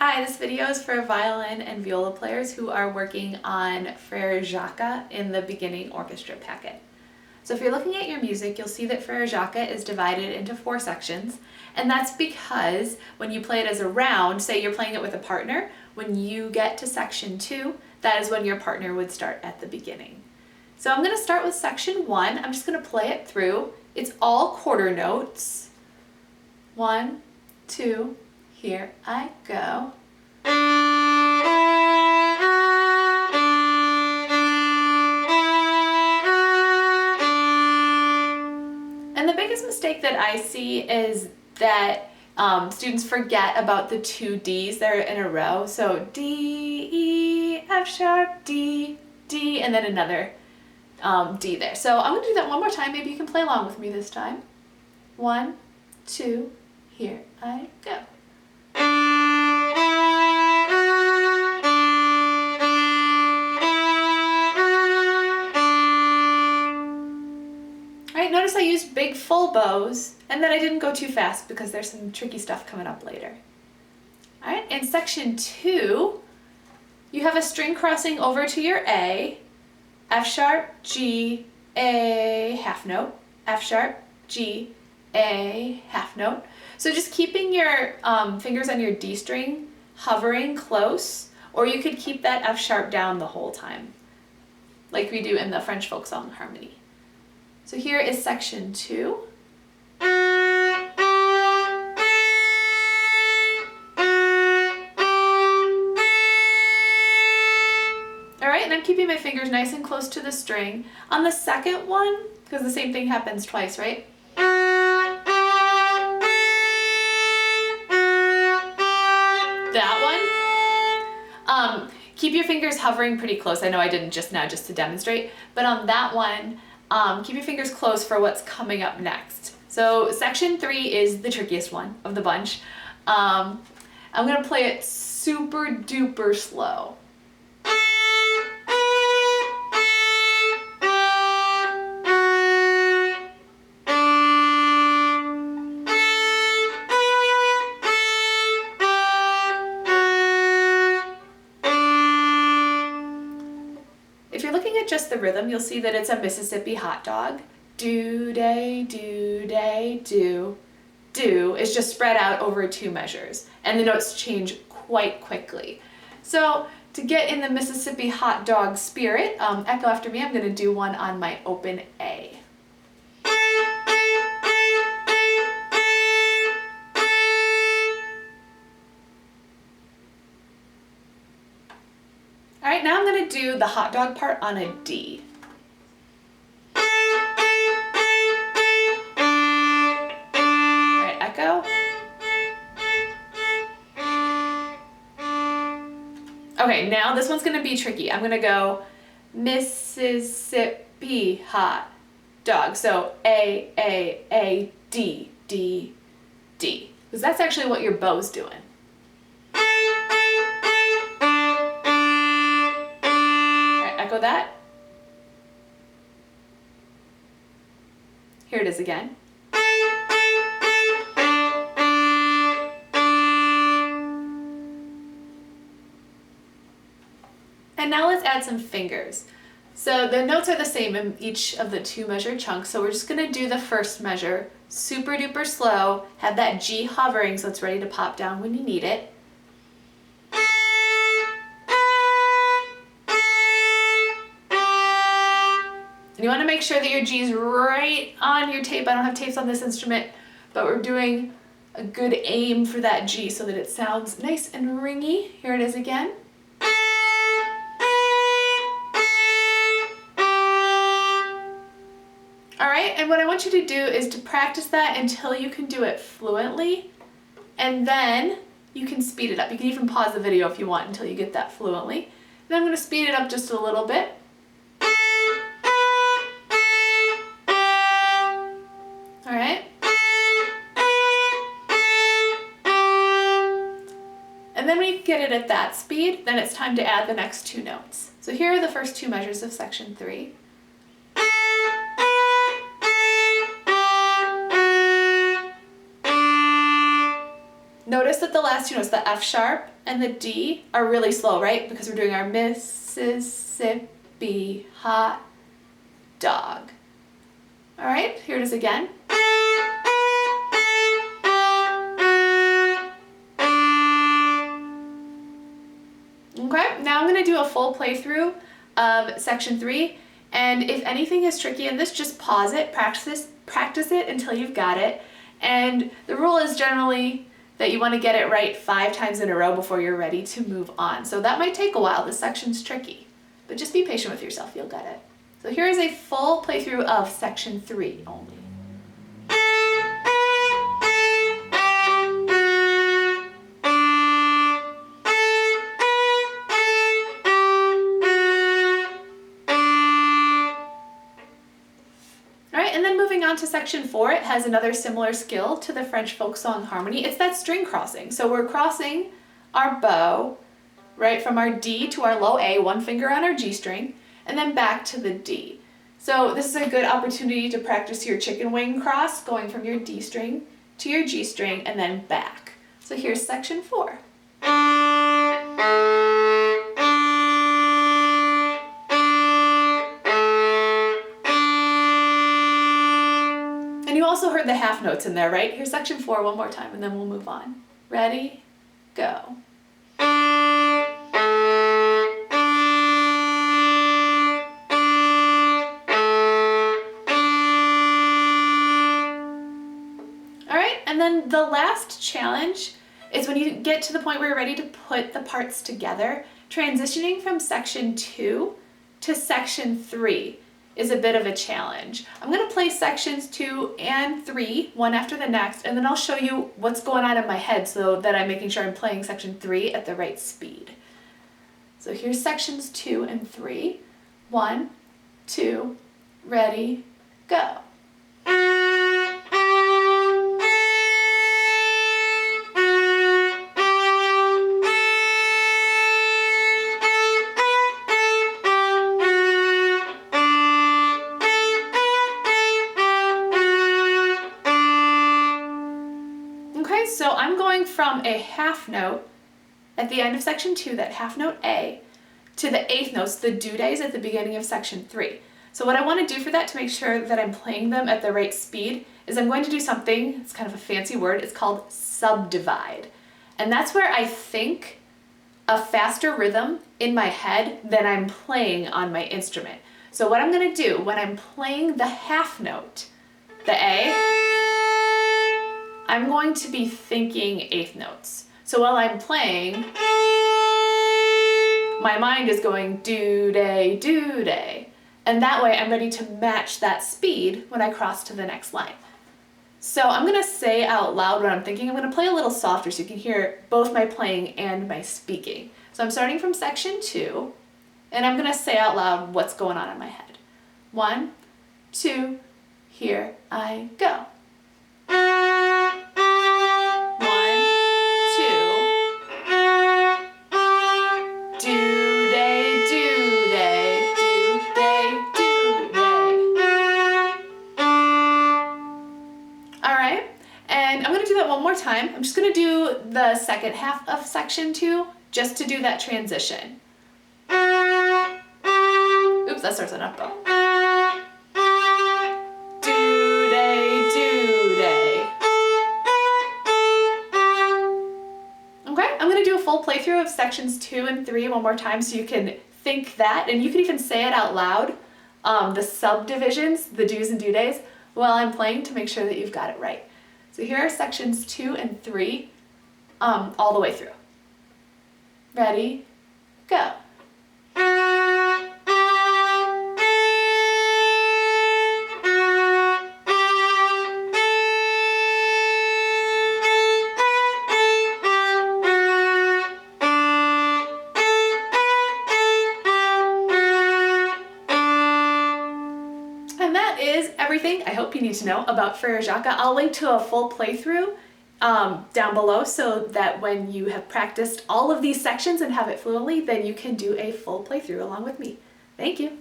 Hi, this video is for violin and viola players who are working on Frere Jacques in the Beginning Orchestra Packet. So if you're looking at your music, you'll see that Frere Jacques is divided into 4 sections, and that's because when you play it as a round, say you're playing it with a partner, when you get to section 2, that is when your partner would start at the beginning. So I'm going to start with section 1. I'm just going to play it through. It's all quarter notes. 1, 2, here I go. And the biggest mistake that I see is that students forget about the 2 Ds that are in a row. So D, E, F sharp, D, D, and then another D there. So I'm going to do that one more time. Maybe you can play along with me this time. 1, 2, here I go. Alright, notice I used big full bows and then I didn't go too fast because there's some tricky stuff coming up later. Alright, in section 2, you have a string crossing over to your A, F sharp, G, A, half note, F sharp, G, A, half note. So just keeping your fingers on your D string hovering close, or you could keep that F sharp down the whole time, like we do in the French folk song harmony. So here is section 2. Alright, and I'm keeping my fingers nice and close to the string. On the second one, because the same thing happens twice, right? That one, keep your fingers hovering pretty close. I know I didn't just now just to demonstrate, but on that one, keep your fingers close for what's coming up next. So section 3 is the trickiest one of the bunch. I'm going to play it super duper slow. If you're looking at just the rhythm, you'll see that it's a Mississippi hot dog. Do-day, do-day, do. Do is just spread out over 2 measures, and the notes change quite quickly. So to get in the Mississippi hot dog spirit, echo after me, I'm going to do one on my open A. Alright, now I'm going to do the hot dog part on a D. Alright, echo. Okay, now this one's going to be tricky. I'm going to go Mississippi hot dog. So A, D, D, D. Because that's actually what your bow's doing. Echo that. Here it is again. And now let's add some fingers. So the notes are the same in each of the 2 measure chunks, so we're just going to do the first measure super duper slow, have that G hovering so it's ready to pop down when you need it. You want to make sure that your G is right on your tape. I don't have tapes on this instrument, but we're doing a good aim for that G so that it sounds nice and ringy. Here it is again. Alright, and what I want you to do is to practice that until you can do it fluently, and then you can speed it up. You can even pause the video if you want until you get that fluently. Then I'm going to speed it up just a little bit. Alright. And then when you get it at that speed, then it's time to add the next 2 notes. So here are the first 2 measures of section 3. Notice that the last two notes, the F sharp and the D, are really slow, right? Because we're doing our Mississippi hot dog. All right, here it is again. Okay, now I'm gonna do a full playthrough of section 3, and if anything is tricky in this, just pause it, practice it until you've got it. And the rule is generally that you want to get it right 5 times in a row before you're ready to move on. So that might take a while, this section's tricky, but just be patient with yourself, you'll get it. So here is a full playthrough of section 3 only. To section 4, it has another similar skill to the French folk song harmony. It's that string crossing. So we're crossing our bow, right, from our D to our low A, one finger on our G string, and then back to the D. So this is a good opportunity to practice your chicken wing cross, going from your D string to your G string and then back. So here's section 4. And you also heard the half notes in there, right? Here's section 4 one more time and then we'll move on. Ready? Go. All right, and then the last challenge is when you get to the point where you're ready to put the parts together, transitioning from section 2 to section 3 is a bit of a challenge. I'm going to play sections 2 and 3, one after the next, and then I'll show you what's going on in my head so that I'm making sure I'm playing section 3 at the right speed. So here's sections 2 and 3. 1, 2, ready, go. So I'm going from a half note at the end of section 2, that half note A, to the 8th notes, the do days at the beginning of section 3. So what I want to do for that to make sure that I'm playing them at the right speed is I'm going to do something, it's kind of a fancy word, it's called subdivide. And that's where I think a faster rhythm in my head than I'm playing on my instrument. So what I'm going to do when I'm playing the half note, the A, I'm going to be thinking 8th notes. So while I'm playing, my mind is going do-day, do-day. And that way I'm ready to match that speed when I cross to the next line. So I'm gonna say out loud what I'm thinking. I'm gonna play a little softer so you can hear both my playing and my speaking. So I'm starting from section 2, and I'm gonna say out loud what's going on in my head. 1, 2, here I go. Time. I'm just going to do the second half of section 2 just to do that transition. Oops, that starts on up bow. Do-day, do-day. Okay, I'm going to do a full playthrough of sections 2 and 3 one more time so you can think that, and you can even say it out loud, the subdivisions, the do's and do days, while I'm playing to make sure that you've got it right. So here are sections 2 and 3 all the way through. Ready, go. Everything I hope you need to know about Frere Jacques. I'll link to a full playthrough down below so that when you have practiced all of these sections and have it fluently, then you can do a full playthrough along with me. Thank you.